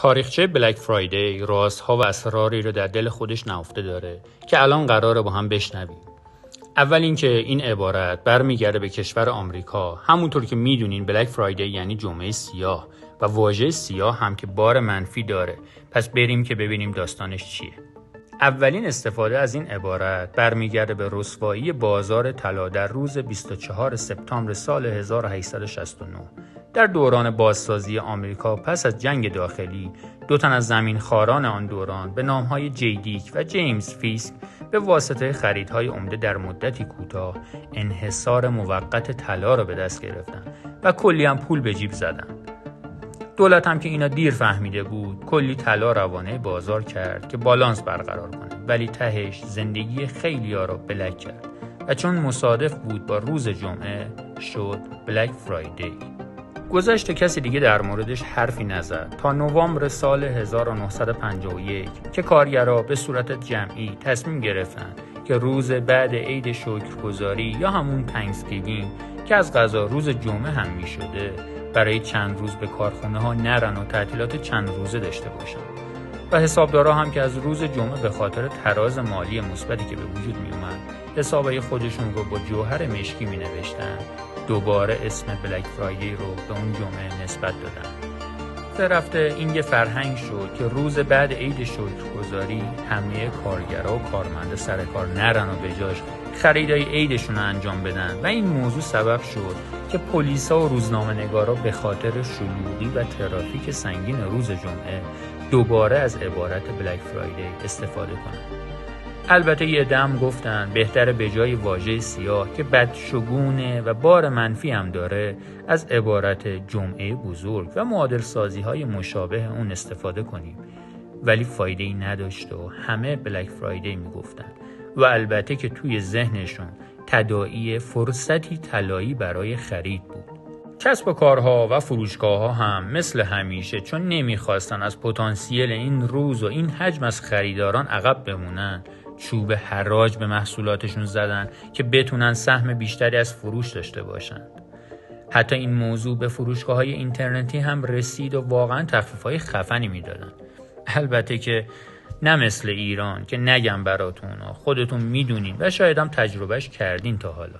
تاریخچه بلک فرایدی رازها و اسراری رو در دل خودش نهفته داره که الان قراره با هم بشنویم. اول اینکه این عبارت برمیگرده به کشور آمریکا. همونطور که میدونین بلک فرایدی یعنی جمعه سیاه و واژه سیاه هم که بار منفی داره. پس بریم که ببینیم داستانش چیه. اولین استفاده از این عبارت برمیگرده به رسوایی بازار طلا در روز 24 سپتامبر سال 1869. در دوران بازسازی آمریکا پس از جنگ داخلی، دو تن از زمینخواران آن دوران به نامهای جیدیک و جیمز فیسک به واسطه خریدهای عمده در مدتی کوتاه انحصار موقت طلا را به دست گرفتند و کلی هم پول به جیب زدند. دولت هم که اینا دیر فهمیده بود کلی طلا روانه بازار کرد که بالانس برقرار کنه، ولی تهش زندگی خیلی‌ها را بلک کرد و چون مصادف بود با روز جمعه شد بلک فرایدی. گذشت کسی دیگه در موردش حرفی نزد تا نوامبر سال 1951 که کارگرها به صورت جمعی تصمیم گرفتن که روز بعد عید شکرگزاری یا همون تانکسگیوینگ که از قضا روز جمعه هم می شده برای چند روز به کارخونه ها نرن و تعطیلات چند روزه داشته باشن و حسابدارا هم که از روز جمعه به خاطر تراز مالی مثبتی که به وجود می اومد حسابای خودشون رو با جوهر مشکی می نوشتن، دوباره اسم بلک فرایدی رو به اون جمعه نسبت دادن. رفته این یه فرهنگ شد که روز بعد عید شکرگزاری همه کارگرها و کارمندا سر کار نرن و به جاش خریدای عیدشون رو انجام بدن و این موضوع سبب شد که پلیسا و روزنامه‌نگارا به خاطر شلوغی و ترافیک سنگین روز جمعه دوباره از عبارت بلک فرایدی استفاده کنند. البته یه عده‌ام گفتن بهتره به جای واژه سیاه که بدشگونه و بار منفی هم داره از عبارت جمعه بزرگ و معادل سازی های مشابه اون استفاده کنیم، ولی فایده‌ای نداشت و همه بلک فرایدی میگفتن و البته که توی ذهنشون تداعی فرصتی طلایی برای خرید بود. کسب و کارها و فروشگاه‌ها هم مثل همیشه چون نمیخواستن از پتانسیل این روز و این حجم از خریداران عقب بمونن چوب حراج به محصولاتشون زدن که بتونن سهم بیشتری از فروش داشته باشن. حتی این موضوع به فروشگاه‌های اینترنتی هم رسید و واقعا تخفیف‌های خفنی میدادن. البته که نه مثل ایران که نگم براتون، خودتون میدونین و شاید هم تجربهش کردین تا حالا.